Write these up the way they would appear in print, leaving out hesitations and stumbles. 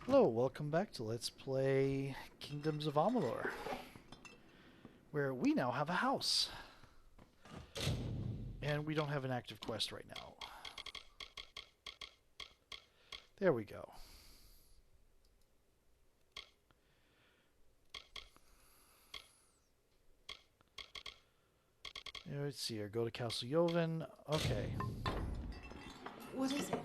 Hello, welcome back to Let's Play Kingdoms of Amalur, where we now have a house. And we don't have an active quest right now. There we go. Let's see here. Go to Castle Yolvan. Okay. What is it?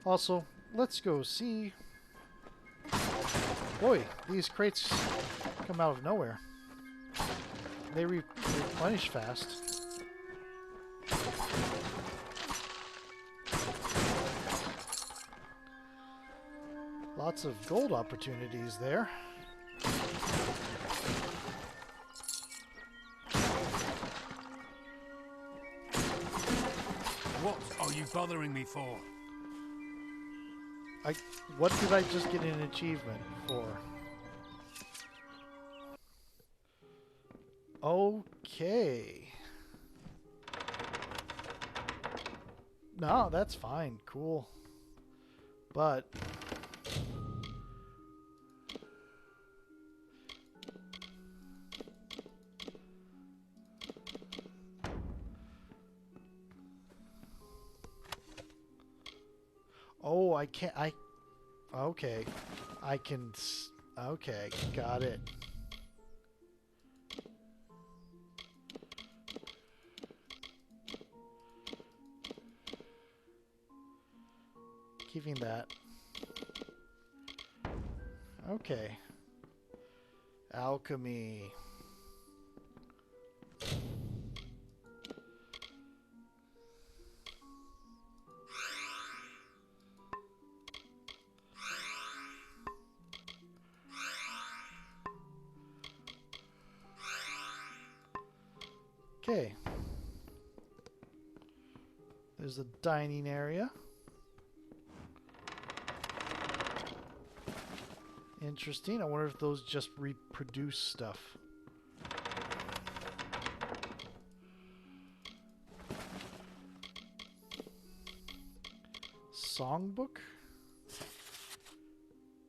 Also, let's go see... Boy, these crates come out of nowhere. They replenish fast. Lots of gold opportunities there. What are you bothering me for? What did I just get an achievement for? Okay. No, that's fine. Cool. But... Oh, I can't... Okay. I can... Okay, got it. Keeping that. Okay. Alchemy. Okay. There's the dining area. Interesting. I wonder if those just reproduce stuff. Songbook?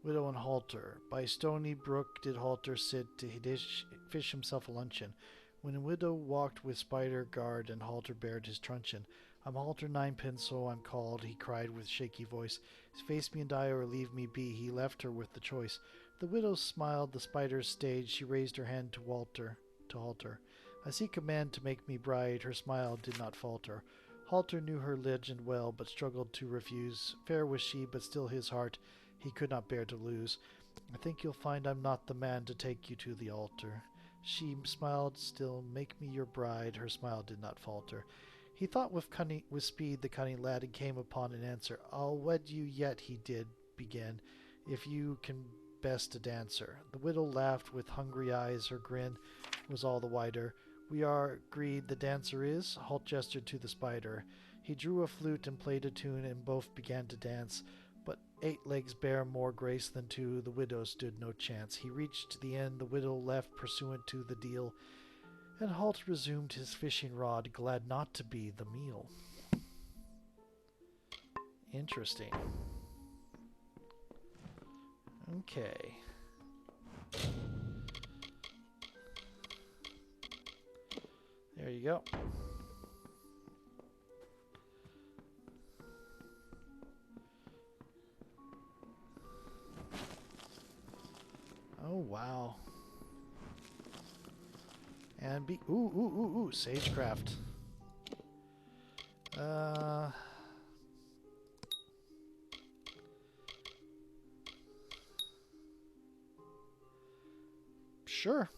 Widow and Halter. By stony brook did Halter sit to fish himself a luncheon. When a widow walked with spider guard and Halter bared his truncheon. I'm Halter Ninepin, so I'm called, he cried with shaky voice. Face me and die or leave me be, he left her with the choice. The widow smiled, the spiders stayed, she raised her hand to Halter. I seek a man to make me bride, her smile did not falter. Halter knew her legend well, but struggled to refuse. Fair was she, but still his heart he could not bear to lose. I think you'll find I'm not the man to take you to the altar. She smiled still, make me your bride, her smile did not falter. He thought with speed, the cunning lad, and came upon an answer. I'll wed you yet, he did begin, if you can best a dancer. The widow laughed with hungry eyes, her grin was all the wider. We are agreed the dancer is, Halt gestured to the spider. He drew a flute and played a tune, and both began to dance. But 8 legs bear more grace than 2, the widow stood no chance. He reached the end, the widow left pursuant to the deal, and Halt resumed his fishing rod, glad not to be the meal. Interesting. Okay. There you go. Oh, wow. And be... Ooh, Sagecraft. Sure.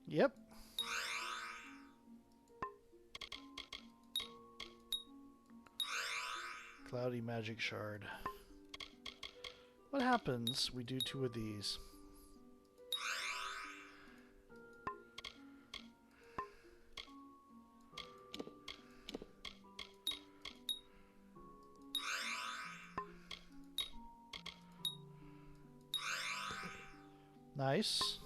Yep. Cloudy Magic Shard. What happens? We do 2 of these. Nice.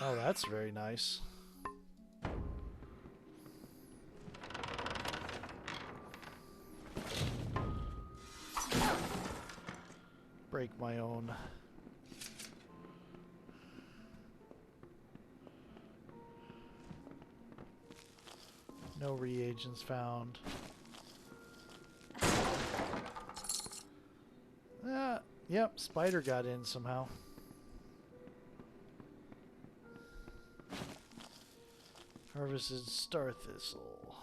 Oh, that's very nice. Break my own. No reagents found. Yep, spider got in somehow. Harvested star thistle.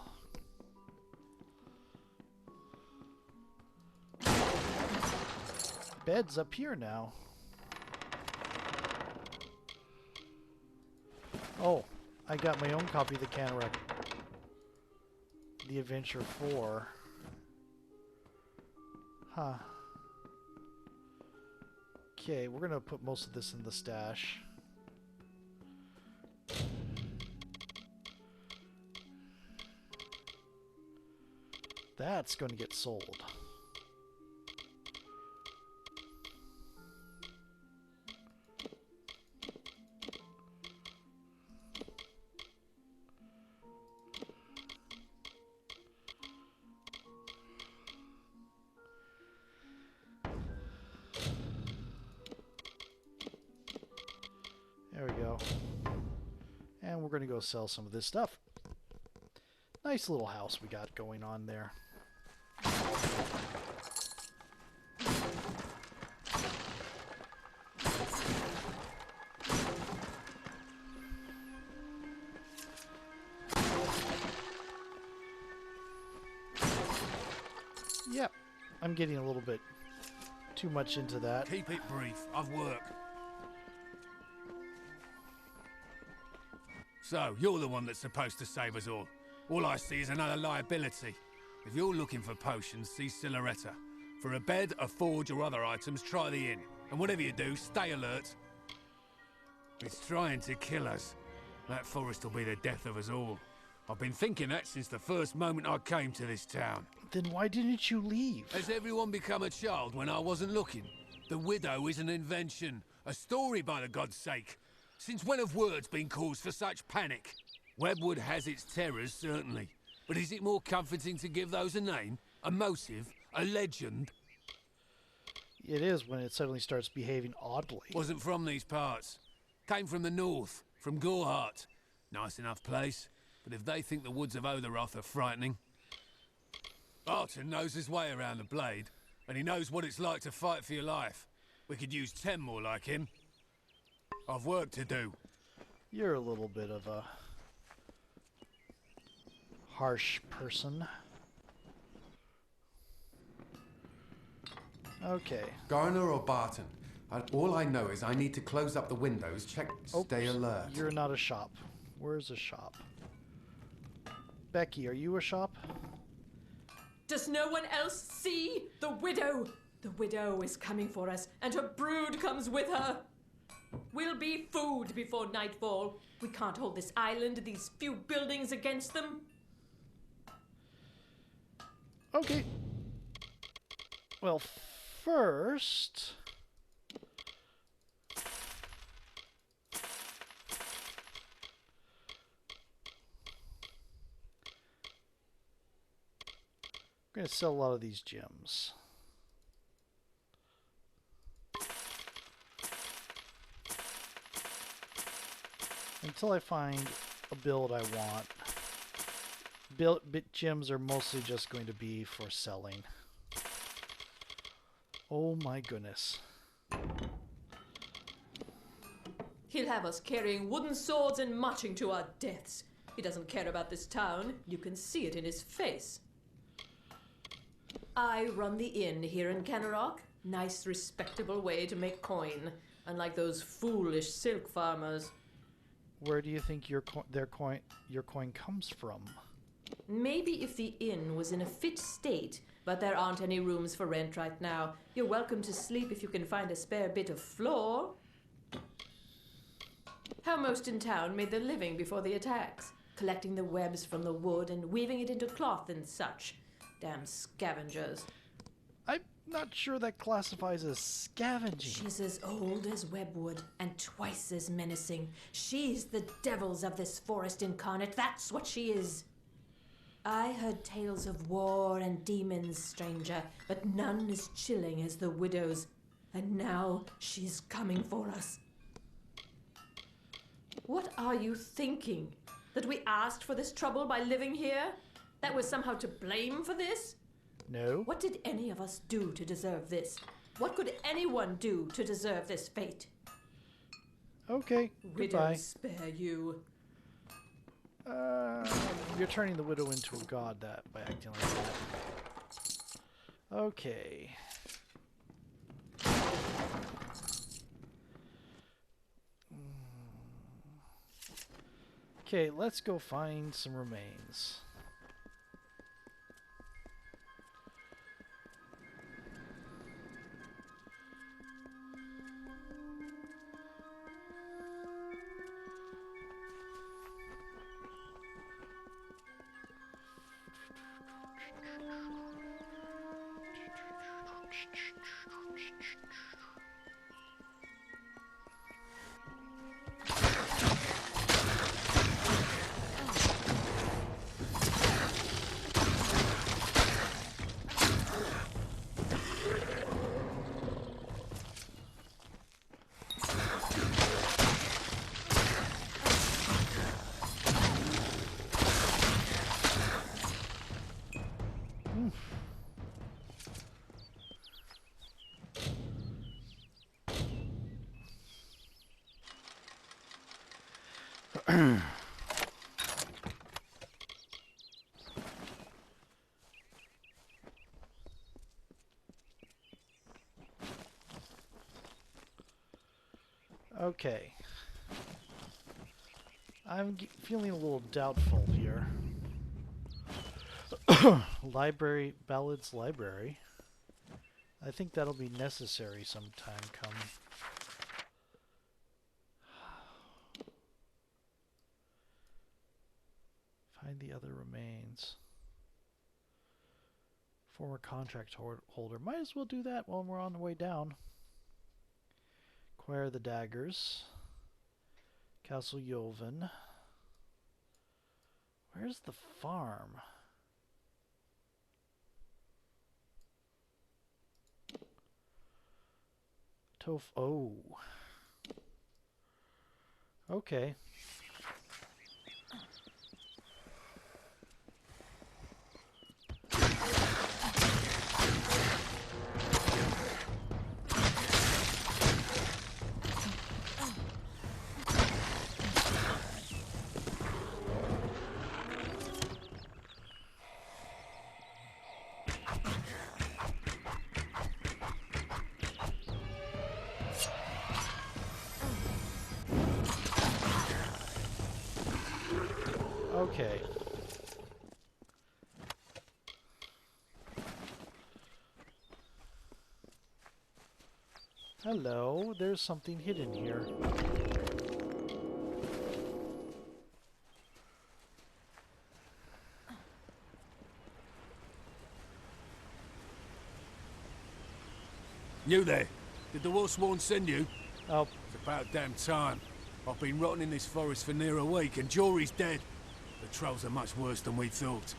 Bed's up here now. Oh, I got my own copy of the Canneroc. The Adventure 4. Huh. Okay, we're gonna put most of this in the stash. That's going to get sold. There we go. And we're going to go sell some of this stuff. Nice little house we got going on there. Yep, I'm getting a little bit too much into that. Keep it brief. I've work. So, you're the one that's supposed to save us all. All I see is another liability. If you're looking for potions, see Siloretta. For a bed, a forge, or other items, try the inn. And whatever you do, stay alert. It's trying to kill us. That forest will be the death of us all. I've been thinking that since the first moment I came to this town. Then why didn't you leave? Has everyone become a child when I wasn't looking? The widow is an invention. A story, by the God's sake. Since when have words been cause for such panic? Webwood has its terrors, certainly. But is it more comforting to give those a name? A motive? A legend? It is when it suddenly starts behaving oddly. Wasn't from these parts. Came from the north, from Gorhart. Nice enough place. But if they think the woods of Otheroth are frightening... Barton knows his way around the blade, and he knows what it's like to fight for your life. We could use 10 more like him. I've work to do. You're a little bit of a harsh person. Okay. Garner or Barton? All I know is I need to close up the windows, check, stay alert. You're not a shop. Where's a shop? Becky, are you a shop? Does no one else see the widow? The widow is coming for us, and her brood comes with her. We'll be food before nightfall. We can't hold this island, these few buildings against them. Okay. Well, first... I'm going to sell a lot of these gems. Until I find a build I want. Bit gems are mostly just going to be for selling. Oh my goodness. He'll have us carrying wooden swords and marching to our deaths. He doesn't care about this town. You can see it in his face. I run the inn here in Canneroc. Nice, respectable way to make coin, unlike those foolish silk farmers. Where do you think your coin comes from? Maybe if the inn was in a fit state, but there aren't any rooms for rent right now. You're welcome to sleep if you can find a spare bit of floor. How most in town made their living before the attacks, collecting the webs from the wood and weaving it into cloth and such. Damn scavengers. I'm not sure that classifies as scavenging. She's as old as webwood and twice as menacing. She's the devils of this forest incarnate. That's what she is. I heard tales of war and demons, stranger, but none as chilling as the widow's. And now she's coming for us. What are you thinking? That we asked for this trouble by living here? That we're somehow to blame for this? No. What did any of us do to deserve this? What could anyone do to deserve this fate? Okay, Widow, goodbye. spare you. You're turning the widow into a god by acting like that. Okay. Okay, let's go find some remains. Okay. I'm feeling a little doubtful here. Ballads library. I think that'll be necessary sometime come. Find the other remains. Former contract holder. Might as well do that while we're on the way down. Acquire the daggers. Castle Yolvan. Where's the farm? Oh. Okay. Okay. Hello, there's something hidden here. You there? Did the Wolfsworn send you? Oh, It's about damn time. I've been rotting in this forest for near a week, and Jory's dead. The trolls are much worse than we thought.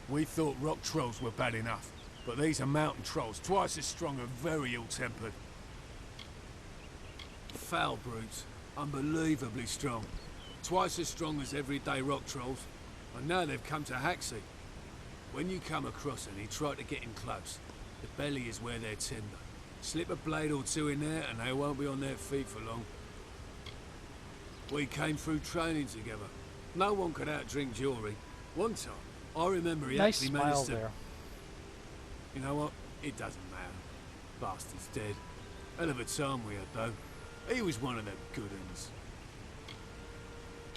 We thought rock trolls were bad enough, but these are mountain trolls, twice as strong and very ill-tempered. Foul brutes, unbelievably strong. Twice as strong as everyday rock trolls, and now they've come to Haxie. When you come across any, try to get in close. The belly is where they're tender. Slip a blade or two in there, and they won't be on their feet for long. We came through training together. No one could outdrink Jory. One time, I remember he nice actually smile managed to... there. You know what? It doesn't matter. Bastard's dead. Hell of a time we had, though. He was one of the good uns.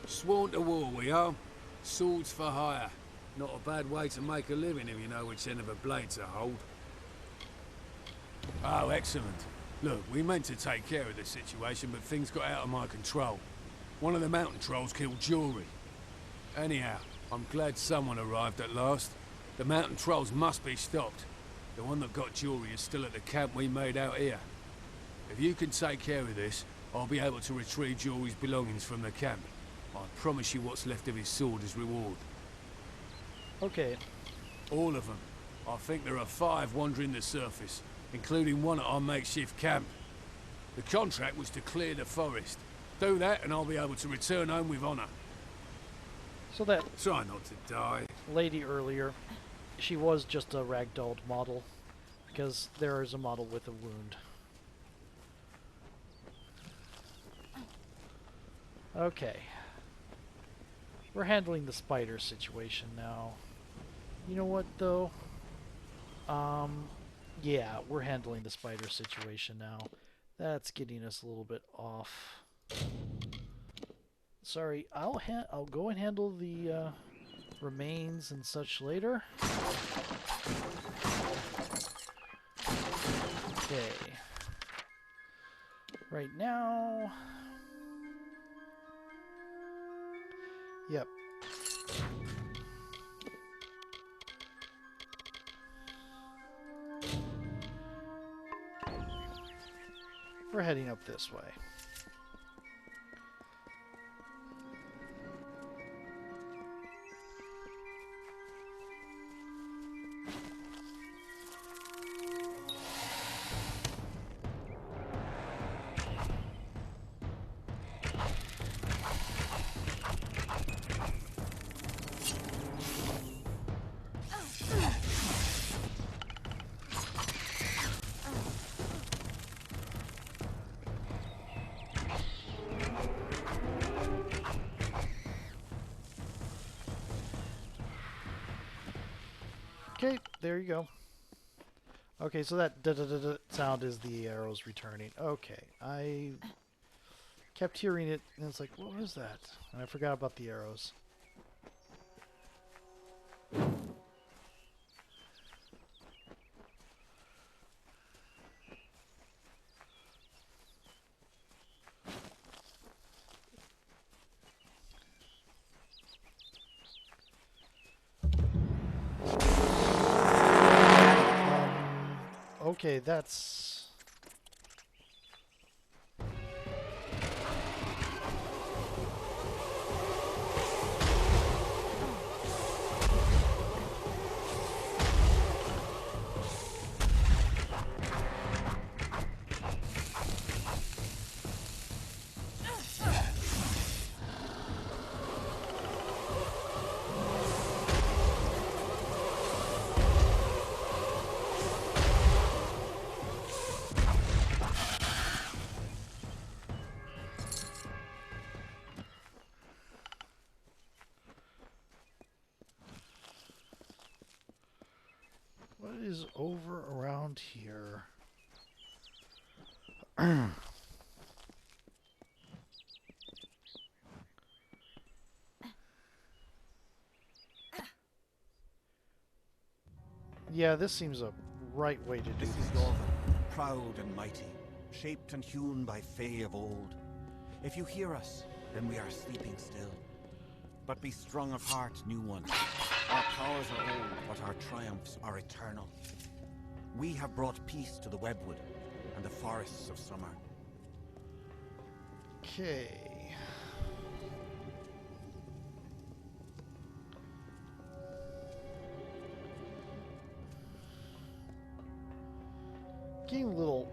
Sworn to war we are. Swords for hire. Not a bad way to make a living if you know which end of a blade to hold. Oh, excellent. Look, we meant to take care of this situation, but things got out of my control. One of the mountain trolls killed Jewelry. Anyhow, I'm glad someone arrived at last. The mountain trolls must be stopped. The one that got Jewelry is still at the camp we made out here. If you can take care of this, I'll be able to retrieve Jewelry's belongings from the camp. I promise you what's left of his sword as reward. Okay. All of them. I think there are 5 wandering the surface, including one at our makeshift camp. The contract was to clear the forest. Do that and I'll be able to return home with honor. So that Try not to die. lady earlier, she was just a ragdolled model, because there is a model with a wound. Okay. We're handling the spider situation now. You know what, though? Yeah, we're handling the spider situation now. That's getting us a little bit off. Sorry, I'll go and handle the remains and such later. Okay. Right now... Yep. We're heading up this way. Okay, there you go. Okay, so that da-da-da-da sound is the arrows returning. Okay, I kept hearing it, and it's like, what was that? And I forgot about the arrows. Okay, that's... What is over around here? Yeah, this seems a right way to do This is this. Yolvan, proud and mighty, shaped and hewn by Fae of old. If you hear us, then we are sleeping still. But be strong of heart, new one. Our powers are old, but our triumphs are eternal. We have brought peace to the webwood and the forests of summer. Okay. Getting little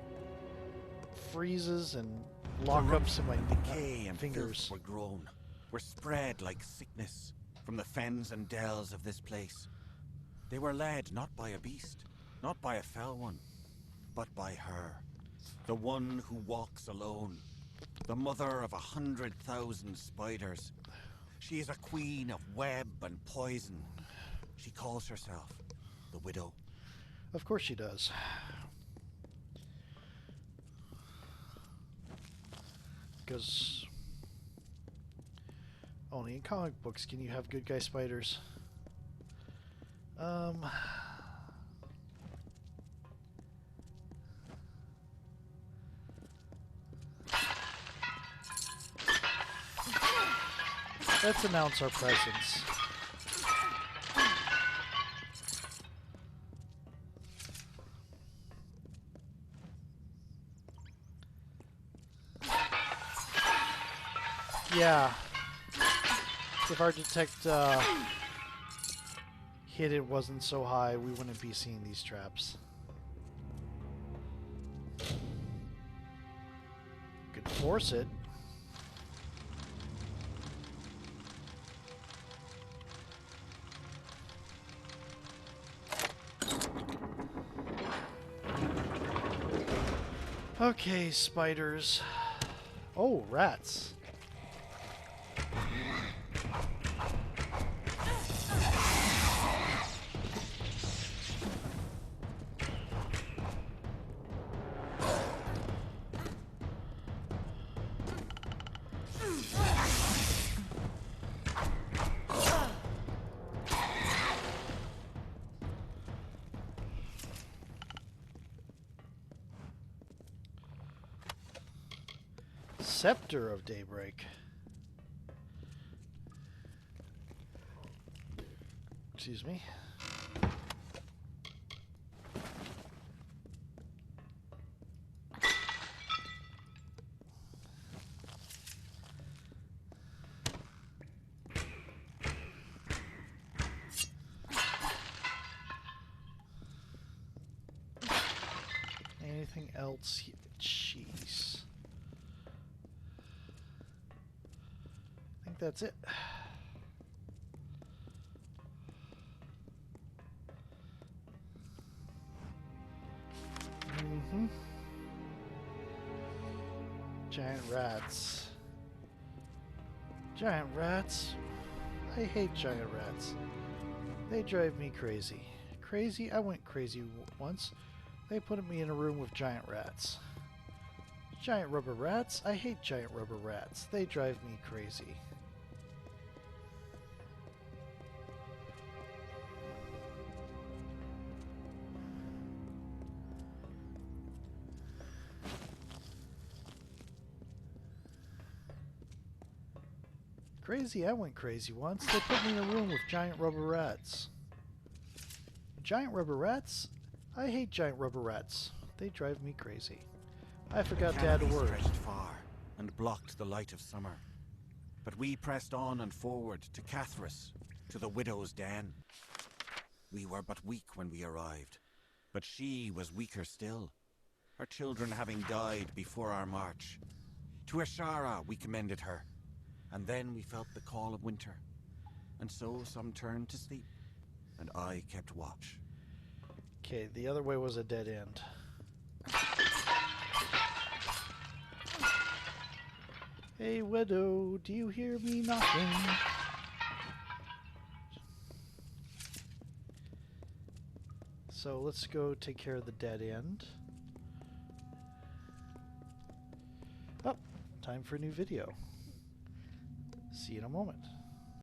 freezes and lockups in my Decay and fingers. filth were grown, were spread like sickness from the fens and dells of this place. They were led not by a beast, not by a fell one, but by her, the one who walks alone, the mother of 100,000 spiders. She is a queen of web and poison. She calls herself the Widow. Of course she does. Because only in comic books can you have good guy spiders. Let's announce our presence. Yeah. If our detect hit it wasn't so high, we wouldn't be seeing these traps. Could force it. Okay, spiders. Oh, rats. Scepter of Daybreak. Excuse me. Anything else? Jeez. I think that's it. Giant rats. Giant rats. I hate giant rats. They drive me crazy. Crazy? I went crazy once. They put me in a room with giant rats. Giant rubber rats? I hate giant rubber rats. They drive me crazy. Crazy? I went crazy once. They put me in a room with giant rubber rats. Giant rubber rats? I hate giant rubber rats. They drive me crazy. I forgot to add a word. Stretched far and blocked the light of summer. But we pressed on and forward to Cathris, to the widow's den. We were but weak when we arrived, but she was weaker still, her children having died before our march. To Ashara we commended her, and then we felt the call of winter, and so some turned to sleep, and I kept watch. Okay, the other way was a dead end. Hey, widow, do you hear me knocking? So let's go take care of the dead end. Oh, time for a new video. See you in a moment.